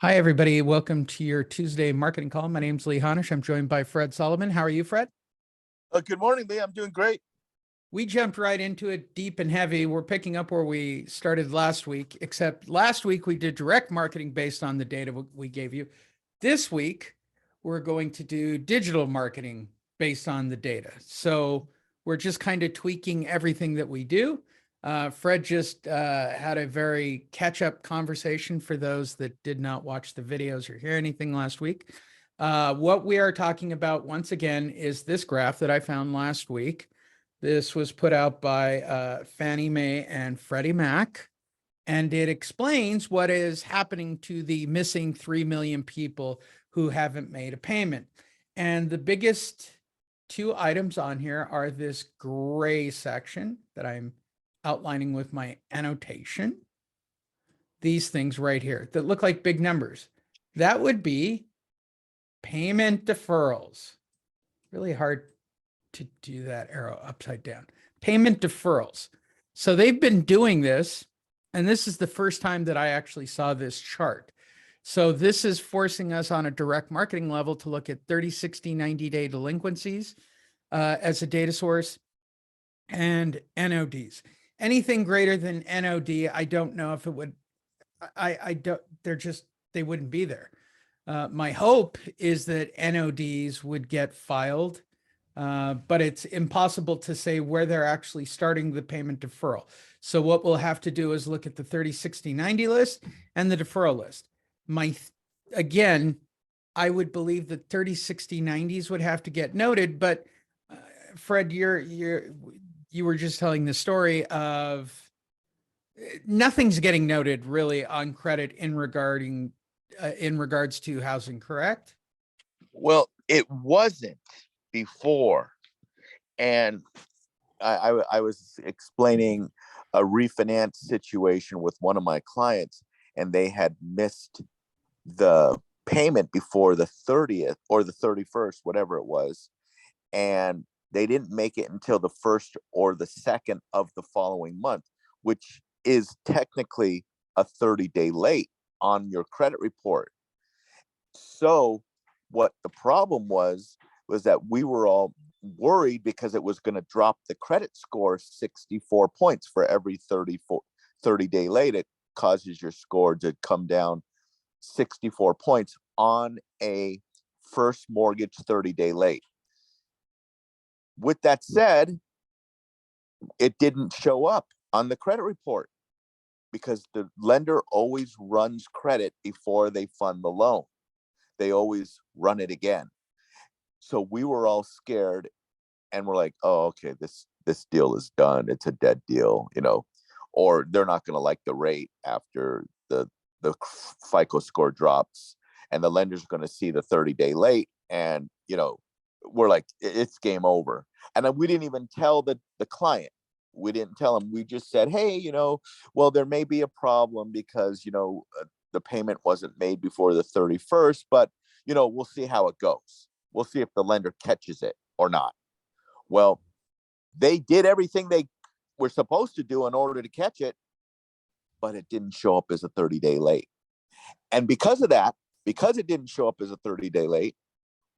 Hi, everybody. Welcome to your Tuesday marketing call. My name's Lee Honish. I'm joined by Fred Solomon. How are you, Fred? Good morning, Lee. I'm doing great. We jumped right into it deep and heavy. We're picking up where we started last week, except last week we did direct marketing based on the data we gave you. This week, we're going to do digital marketing based on the data. So we're just kind of tweaking everything that we do. Fred just had a very catch-up conversation for those that did not watch the videos or hear anything last week. What we are talking about once again is this graph that I found last week. This was put out by Fannie Mae and Freddie Mac, and it explains what is happening to the missing 3 million people who haven't made a payment. And the biggest two items on here are this gray section that I'm outlining with my annotation. These things right here that look like big numbers. That would be payment deferrals. Really hard to do that arrow upside down. Payment deferrals. So they've been doing this, and this is the first time that I actually saw this chart. So this is forcing us on a direct marketing level to look at 30, 60, 90-day delinquencies as a data source and NODs. Anything greater than NOD, I don't know if it would, I don't, they wouldn't be there. My hope is that NODs would get filed, but it's impossible to say where they're actually starting the payment deferral. So what we'll have to do is look at the 30, 60, 90 list and the deferral list. Again, I would believe that 30, 60, 90s would have to get noted, but Fred, you were just telling the story of nothing's getting noted really on credit in regards to housing, correct? Well, it wasn't before. And I was explaining a refinance situation with one of my clients, and they had missed the payment before the 30th or the 31st, whatever it was. And they didn't make it until the first or the second of the following month, which is technically a 30-day late on your credit report. So what the problem was that we were all worried because it was going to drop the credit score 64 points for every 30-day late. It causes your score to come down 64 points on a first mortgage 30-day late. With that said, it didn't show up on the credit report because the lender always runs credit before they fund the loan. They always run it again. So we were all scared, and we're like, oh, okay, this deal is done. It's a dead deal, or they're not going to like the rate after the FICO score drops, and the lender's going to see the 30-day late, and we're like, it's game over. And we didn't even tell the client. We didn't tell him. We just said, hey, well, there may be a problem because the payment wasn't made before the 31st, but we'll see how it goes. We'll see if the lender catches it or not. Well, they did everything they were supposed to do in order to catch it, but it didn't show up as a 30-day late. And because of that, because it didn't show up as a 30-day late,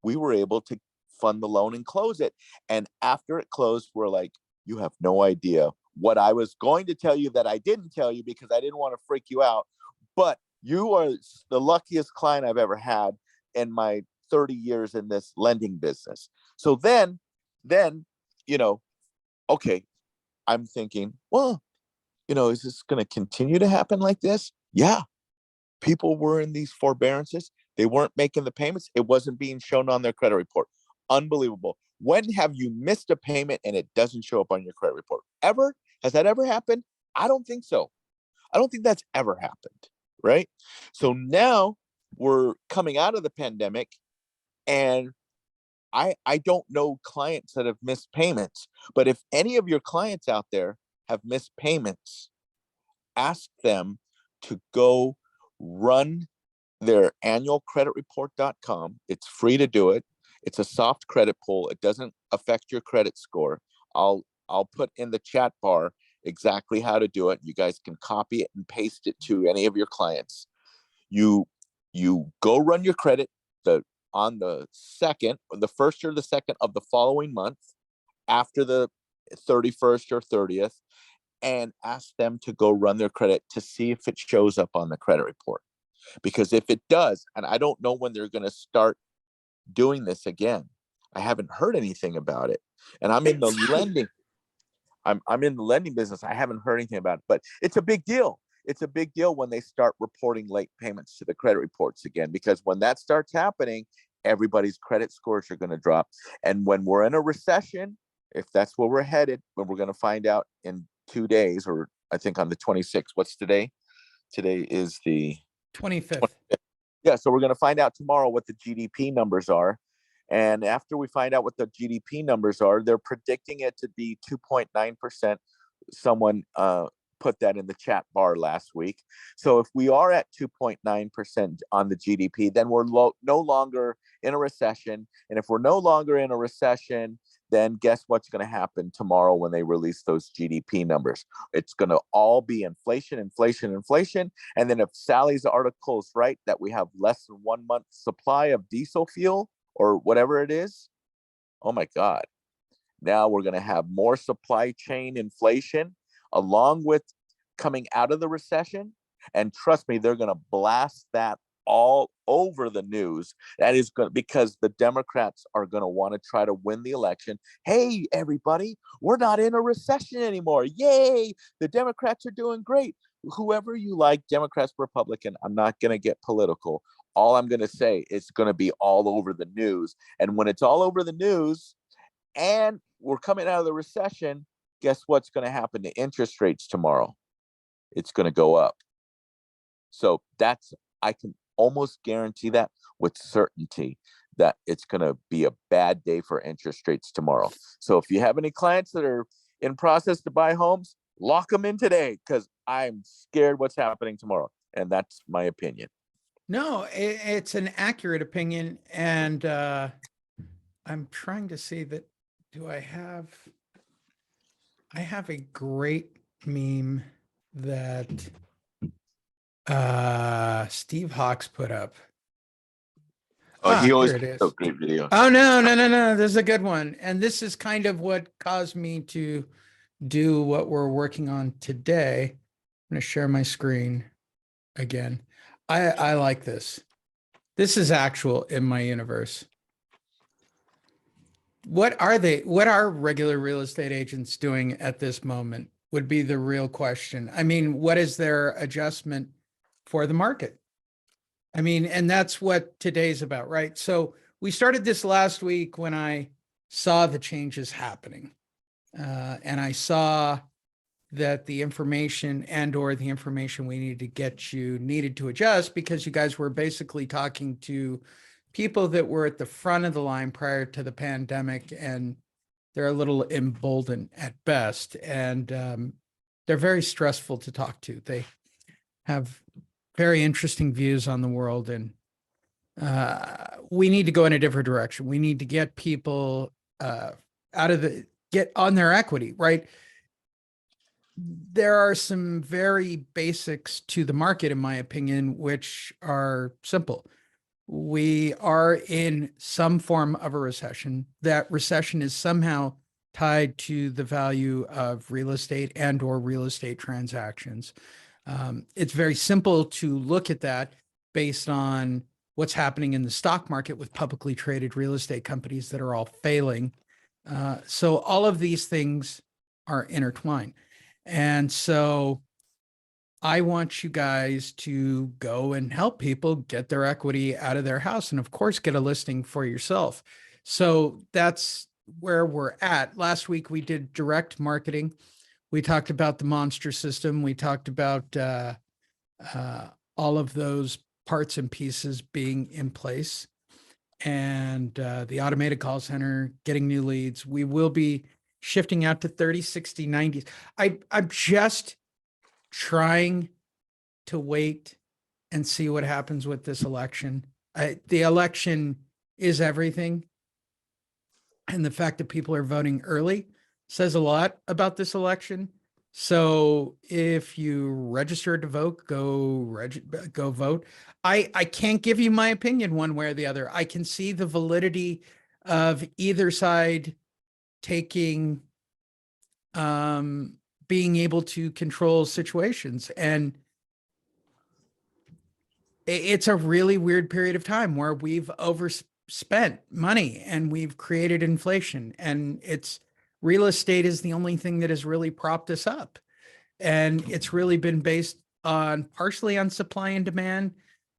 we were able to fund the loan and close it. And after it closed, we're like, you have no idea what I was going to tell you that I didn't tell you because I didn't want to freak you out. But you are the luckiest client I've ever had in my 30 years in this lending business. So then, okay, I'm thinking, well, is this going to continue to happen like this? Yeah. People were in these forbearances. They weren't making the payments. It wasn't being shown on their credit report. Unbelievable. When have you missed a payment and it doesn't show up on your credit report? Ever? Has that ever happened? I don't think so. I don't think that's ever happened, right? So now we're coming out of the pandemic, and I don't know clients that have missed payments, but if any of your clients out there have missed payments, ask them to go run their annualcreditreport.com. It's free to do it. It's a soft credit pull. It doesn't affect your credit score. I'll put in the chat bar exactly how to do it. You guys can copy it and paste it to any of your clients. You You go run your credit on the second, or the first or the second of the following month after the 31st or 30th, and ask them to go run their credit to see if it shows up on the credit report. Because if it does, and I don't know when they're going to start doing this again, I haven't heard anything about it. And I'm in the lending. I'm in the lending business. I haven't heard anything about it, but it's a big deal. It's a big deal when they start reporting late payments to the credit reports again, because when that starts happening, everybody's credit scores are going to drop. And when we're in a recession, if that's where we're headed, when we're going to find out in 2 days, or I think on the 26th, what's today? Today is the 25th. Yeah, so we're going to find out tomorrow what the GDP numbers are. And after we find out what the GDP numbers are, they're predicting it to be 2.9%. Someone put that in the chat bar last week. So if we are at 2.9% on the GDP, then we're no longer in a recession. And if we're no longer in a recession, then guess what's going to happen tomorrow when they release those GDP numbers? It's going to all be inflation, inflation, inflation. And then if Sally's article is right, that we have less than 1 month supply of diesel fuel or whatever it is, oh my God. Now we're going to have more supply chain inflation along with coming out of the recession. And trust me, they're going to blast that all over the news. That is good because the Democrats are going to want to try to win the election. Hey, everybody, we're not in a recession anymore. Yay, the Democrats are doing great. Whoever you like, Democrats, Republican, I'm not going to get political. All I'm going to say, it's going to be all over the news. And when it's all over the news and we're coming out of the recession, guess what's going to happen to interest rates tomorrow? It's going to go up. So I can almost guarantee that with certainty that it's going to be a bad day for interest rates tomorrow. So if you have any clients that are in process to buy homes, lock them in today because I'm scared what's happening tomorrow. And that's my opinion. No, it's an accurate opinion. And I'm trying to see that. Do I have a great meme that Steve Hawks put up. He always here it is. puts out great videos. Oh, no. This is a good one. And this is kind of what caused me to do what we're working on today. I'm going to share my screen again. I like this. This is actual in my universe. What are regular real estate agents doing at this moment would be the real question. I mean, what is their adjustment for the market? I mean, and that's what today's about, right? So we started this last week when I saw the changes happening. And I saw that the information or the information we needed to get you needed to adjust because you guys were basically talking to people that were at the front of the line prior to the pandemic, and they're a little emboldened at best. And they're very stressful to talk to. They have very interesting views on the world, and we need to go in a different direction. We need to get people get on their equity, right? There are some very basics to the market, in my opinion, which are simple. We are in some form of a recession. That recession is somehow tied to the value of real estate and or real estate transactions. It's very simple to look at that based on what's happening in the stock market with publicly traded real estate companies that are all failing. So all of these things are intertwined. And so I want you guys to go and help people get their equity out of their house and, of course, get a listing for yourself. So that's where we're at. Last week, we did direct marketing. We talked about the monster system. We talked about all of those parts and pieces being in place, and the automated call center, getting new leads. We will be shifting out to 30, 60, 90. I'm just trying to wait and see what happens with this election. The election is everything. And the fact that people are voting early says a lot about this election. So if you registered to vote, go vote. I can't give you my opinion one way or the other. I can see the validity of either side taking being able to control situations. And it's a really weird period of time where we've overspent money and we've created inflation, and it's real estate is the only thing that has really propped us up. And it's really been based on partially on supply and demand.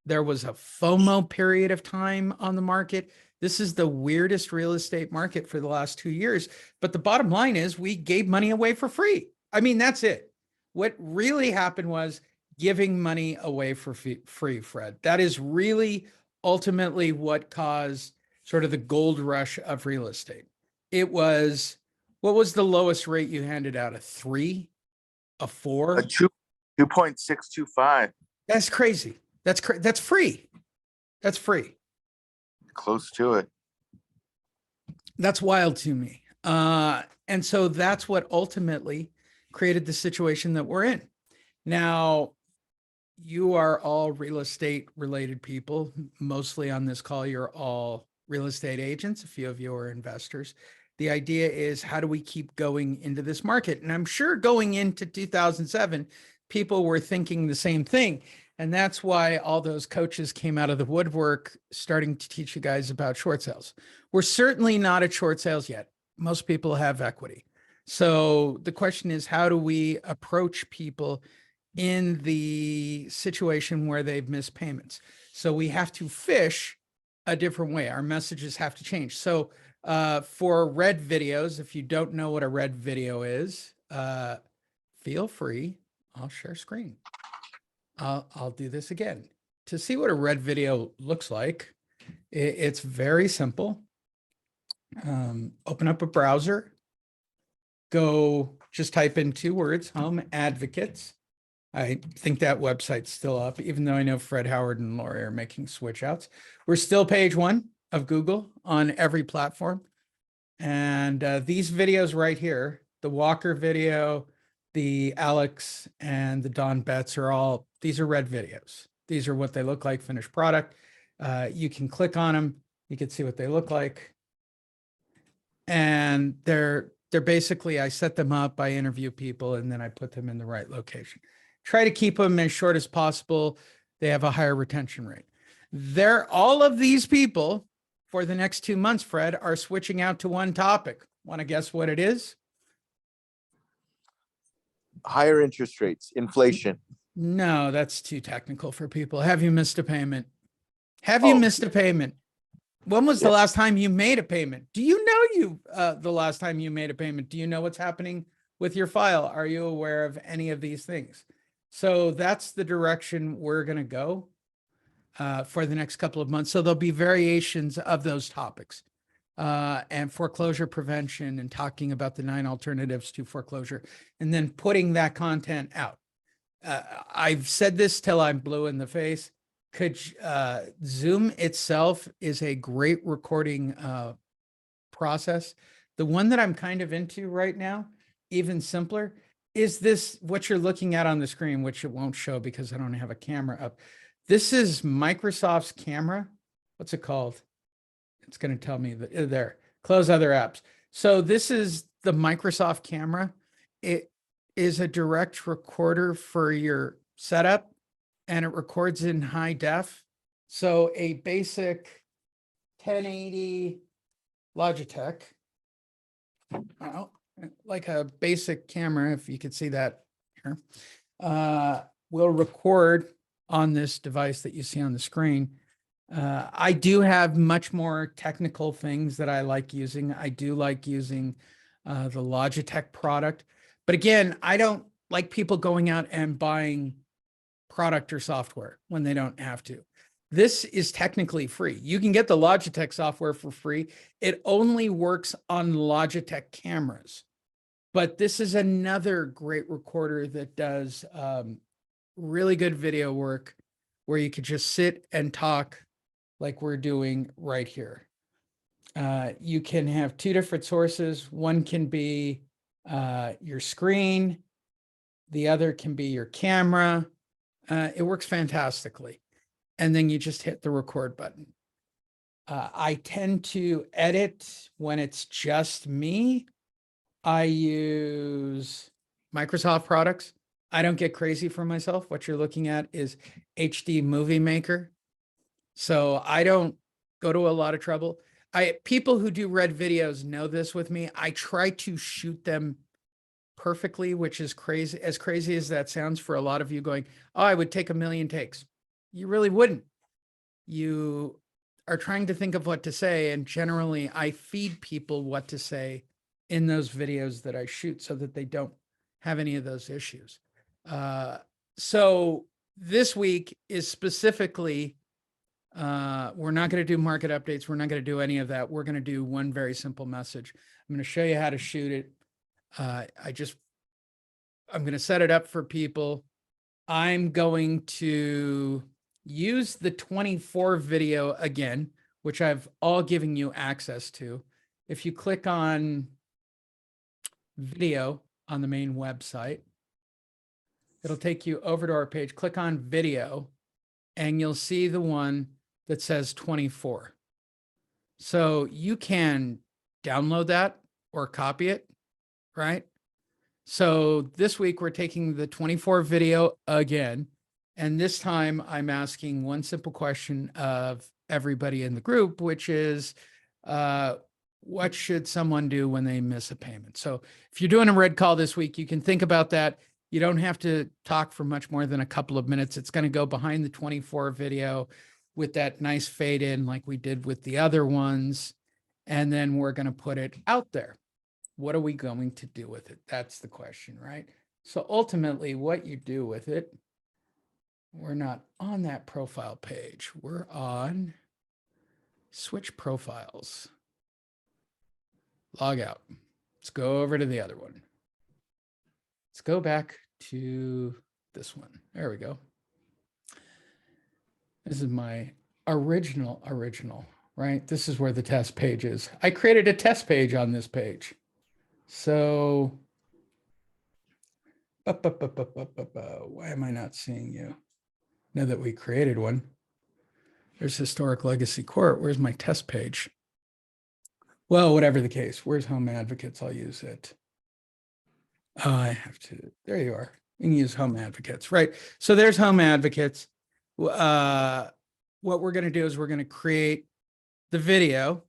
There was a FOMO period of time on the market. This is the weirdest real estate market for the last 2 years. But the bottom line is we gave money away for free. I mean, that's it. What really happened was giving money away for free, Fred. That is really ultimately what caused sort of the gold rush of real estate. It was, what was the lowest rate you handed out? A 3? A 4? 2.625. That's crazy. That's free. That's free. Close to it. That's wild to me. And so that's what ultimately created the situation that we're in. Now, you are all real estate related people. Mostly on this call, you're all real estate agents. A few of you are investors. The idea is, how do we keep going into this market? And I'm sure going into 2007, people were thinking the same thing. And that's why all those coaches came out of the woodwork, starting to teach you guys about short sales. We're certainly not at short sales yet. Most people have equity. So the question is, how do we approach people in the situation where they've missed payments? So we have to fish a different way. Our messages have to change. So for red videos, if you don't know what a red video is, feel free. I'll share screen. I'll do this again. To see what a red video looks like, it's very simple. Open up a browser, go just type in 2 words, Home Advocates. I think that website's still up, even though I know Fred Howard and Lori are making switch outs. We're still page 1 of Google on every platform. And these videos right here, the Walker video, the Alex and the Don Betts these are red videos. These are what they look like, finished product. You can click on them. You can see what they look like. And they're basically, I set them up, I interview people, and then I put them in the right location. Try to keep them as short as possible. They have a higher retention rate. All of these people for the next 2 months, Fred, are switching out to one topic. Want to guess what it is? Higher interest rates, inflation. No, that's too technical for people. Have you missed a payment? Have you missed a payment? When was the last time you made a payment? Do you know the last time you made a payment? Do you know what's happening with your file? Are you aware of any of these things? So that's the direction we're going to go for the next couple of months. So there'll be variations of those topics and foreclosure prevention and talking about the 9 alternatives to foreclosure and then putting that content out. I've said this till I'm blue in the face. Zoom itself is a great recording process. The one that I'm kind of into right now, even simpler, is this, what you're looking at on the screen, which it won't show because I don't have a camera up. This is Microsoft's camera. What's it called? It's going to tell me that there, close other apps. So this is the Microsoft camera. It is a direct recorder for your setup, and it records in high def. So a basic 1080 Logitech, like a basic camera, if you could see that here, will record on this device that you see on the screen. I do have much more technical things that I like using. I do like using the Logitech product. But again, I don't like people going out and buying product or software when they don't have to. This is technically free. You can get the Logitech software for free. It only works on Logitech cameras. But this is another great recorder that does really good video work where you could just sit and talk like we're doing right here. You can have 2 different sources. One can be your screen. The other can be your camera. It works fantastically. And then you just hit the record button. I tend to edit when it's just me. I use Microsoft products. I don't get crazy for myself. What you're looking at is HD Movie Maker. So I don't go to a lot of trouble. People who do red videos know this with me. I try to shoot them perfectly, which is crazy. As crazy as that sounds for a lot of you going, oh, I would take a million takes. You really wouldn't. You are trying to think of what to say. And generally I feed people what to say in those videos that I shoot so that they don't have any of those issues. So this week is specifically, we're not going to do market updates. We're not going to do any of that. We're going to do one very simple message. I'm going to show you how to shoot it. I'm going to set it up for people. I'm going to use the 24 video again, which I've all given you access to. If you click on video on the main website, it'll take you over to our page. Click on video and you'll see the one that says 24. So you can download that or copy it, right? So this week we're taking the 24 video again. And this time I'm asking one simple question of everybody in the group, which is, what should someone do when they miss a payment? So if you're doing a red call this week, you can think about that. You don't have to talk for much more than a couple of minutes. It's going to go behind the 24 video with that nice fade in like we did with the other ones. And then we're going to put it out there. What are we going to do with it? That's the question, right? So ultimately what you do with it, we're not on that profile page. We're on switch profiles. Log out. Let's go over to the other one. Let's go back to this one. There we go. This is my original, right? This is where the test page is. I created a test page on this page. So, why am I not seeing you? Now that we created one. There's Historic Legacy Court. Where's my test page? Well, whatever the case, where's Home Advocates? I'll use it. Oh, I have to, there you are. You can use Home Advocates, right? So there's Home Advocates. What we're going to do is we're going to create the video.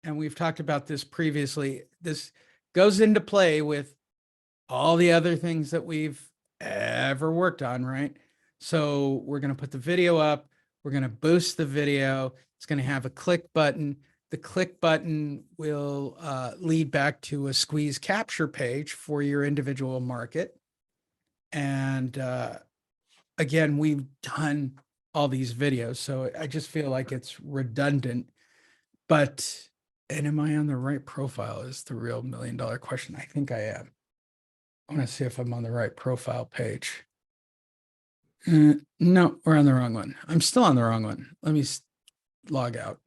And we've talked about this previously. This goes into play with all the other things that we've ever worked on, right? So we're going to put the video up. We're going to boost the video. It's going to have a click button. The click button will lead back to a squeeze capture page for your individual market. And again, we've done all these videos, so I just feel like it's redundant. But, and am I on the right profile is the real $1 million question. I think I am. I want to see if I'm on the right profile page. No, we're on the wrong one. I'm still on the wrong one. Let me log out.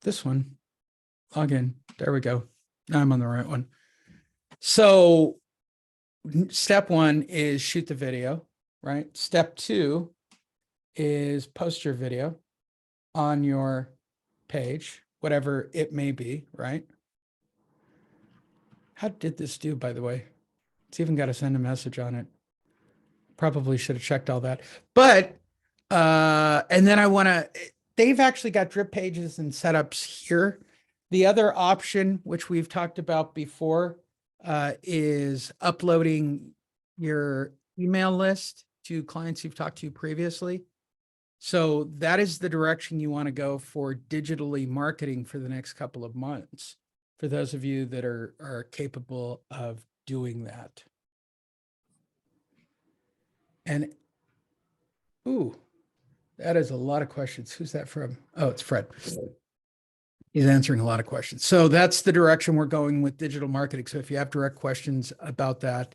This one, log in. There we go. Now I'm on the right one. So step one is shoot the video, right? Step two is post your video on your page, whatever it may be, right? How did this do, by the way? It's even got to send a message on it. Probably should have checked all that. But, and then I want to, they've actually got drip pages and setups here. The other option, which we've talked about before, is uploading your email list to clients you've talked to previously. So that is the direction you want to go for digitally marketing for the next couple of months, for those of you that are capable of doing that. And, ooh, that is a lot of questions. Who's that from? Oh, it's Fred. He's answering a lot of questions. So that's the direction we're going with digital marketing. So if you have direct questions about that,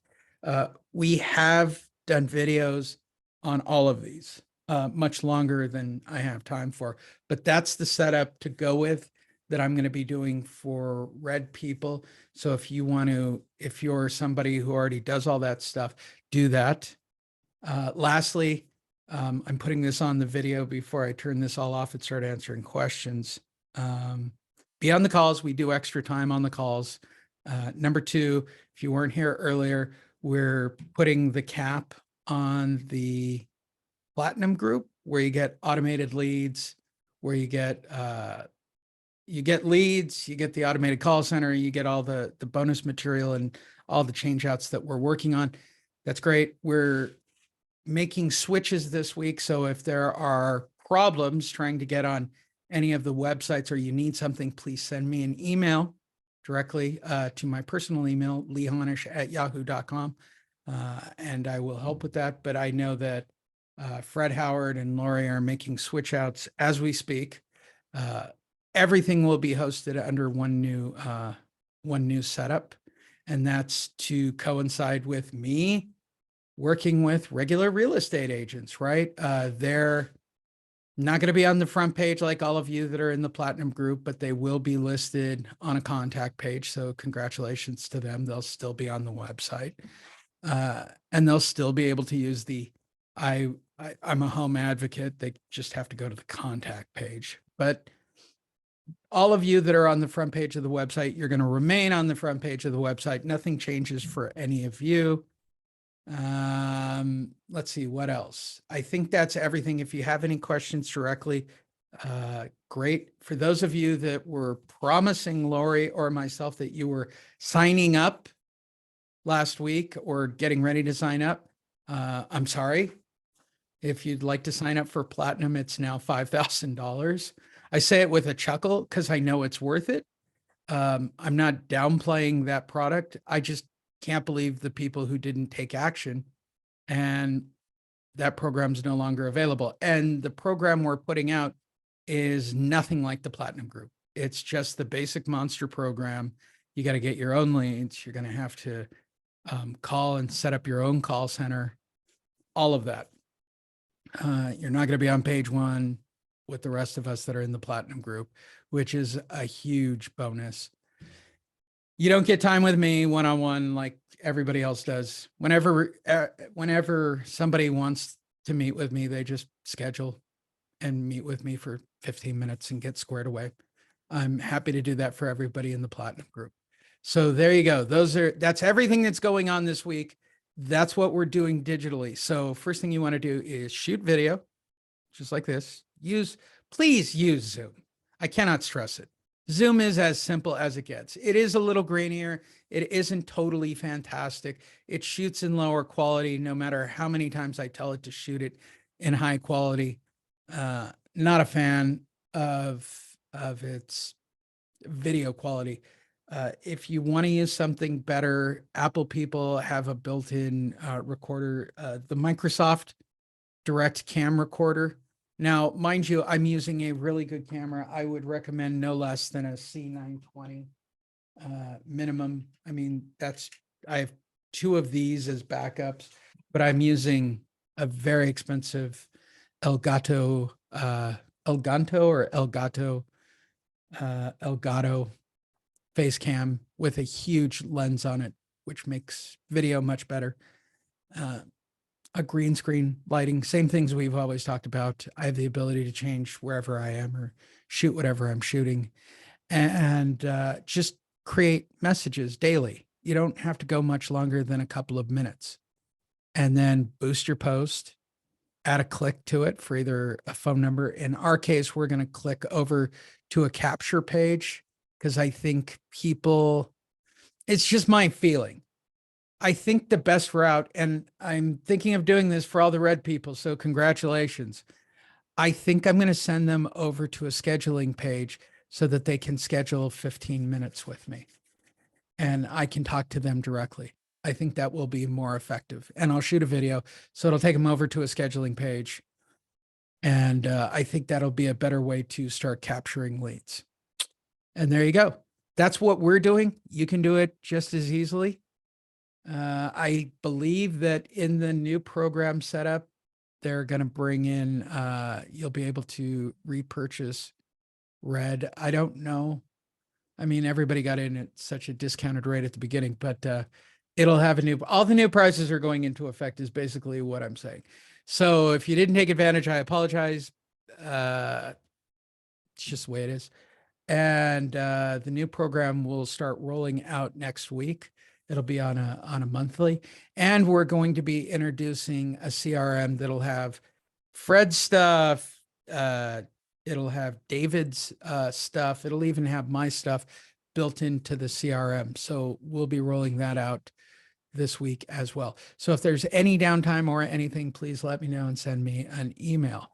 we have done videos on all of these, much longer than I have time for, but that's the setup to go with. that I'm going to be doing for red people. So if you want to, if you're somebody who already does all that stuff, do that. Lastly, I'm putting this on the video before I turn this all off and start answering questions. Be on the calls. We do extra time on the calls. Number two, if you weren't here earlier, we're putting the cap on the Platinum group where you get automated leads, where you get leads, you get the automated call center, you get all the bonus material and all the change outs that we're working on. That's great. We're making switches this week. So if there are problems trying to get on any of the websites or you need something, please send me an email directly to my personal email, leehonish@yahoo.com. And I will help with that. But I know that Fred Howard and Lori are making switch outs as we speak. Everything will be hosted under one new setup. And that's to coincide with me working with regular real estate agents, right? They're not going to be on the front page like all of you that are in the Platinum group, but they will be listed on a contact page. So congratulations to them. They'll still be on the website. And they'll still be able to use I'm a home advocate. They just have to go to the contact page. But all of you that are on the front page of the website, you're going to remain on the front page of the website. Nothing changes for any of you. Let's see what else. I think that's everything. If you have any questions directly, great. For those of you that were promising Lori or myself that you were signing up last week or getting ready to sign up, I'm sorry. If you'd like to sign up for Platinum, it's now $5,000. I say it with a chuckle because I know it's worth it. I'm not downplaying that product. I just can't believe the people who didn't take action, and that program's no longer available. And the program we're putting out is nothing like the Platinum group. It's just the basic monster program. You got to get your own leads. You're going to have to call and set up your own call center, all of that. You're not going to be on page one with the rest of us that are in the Platinum group, which is a huge bonus. You don't get time with me one-on-one like everybody else does. Whenever somebody wants to meet with me, they just schedule and meet with me for 15 minutes and get squared away. I'm happy to do that for everybody in the Platinum group. So there you go. That's everything that's going on this week. That's what we're doing digitally. So first thing you want to do is shoot video, just like this. Please use Zoom. I cannot stress it. Zoom is as simple as it gets. It is a little grainier. It isn't totally fantastic. It shoots in lower quality, no matter how many times I tell it to shoot it in high quality. Not a fan of its video quality. If you want to use something better, Apple people have a built-in recorder, the Microsoft Direct Cam Recorder. Now, mind you, I'm using a really good camera. I would recommend no less than a C920 minimum. I mean, I have two of these as backups, but I'm using a very expensive Elgato face cam with a huge lens on it, which makes video much better. A green screen lighting, same things we've always talked about. I have the ability to change wherever I am or shoot whatever I'm shooting, and just create messages daily. You don't have to go much longer than a couple of minutes, and then boost your post, add a click to it for either a phone number. In our case, we're going to click over to a capture page because I think it's just my feeling. I think the best route, and I'm thinking of doing this for all the red people, so congratulations. I think I'm going to send them over to a scheduling page so that they can schedule 15 minutes with me and I can talk to them directly. I think that will be more effective, and I'll shoot a video. So it'll take them over to a scheduling page. And I think that'll be a better way to start capturing leads. And there you go. That's what we're doing. You can do it just as easily. I believe that in the new program setup, they're going to bring in, you'll be able to repurchase Red. I don't know. I mean, everybody got in at such a discounted rate at the beginning, but it'll have all the new prices are going into effect is basically what I'm saying. So if you didn't take advantage, I apologize. It's just the way it is. And the new program will start rolling out next week. It'll be on a monthly, and we're going to be introducing a CRM that'll have Fred's stuff. It'll have David's stuff. It'll even have my stuff built into the CRM. So we'll be rolling that out this week as well. So if there's any downtime or anything, please let me know and send me an email.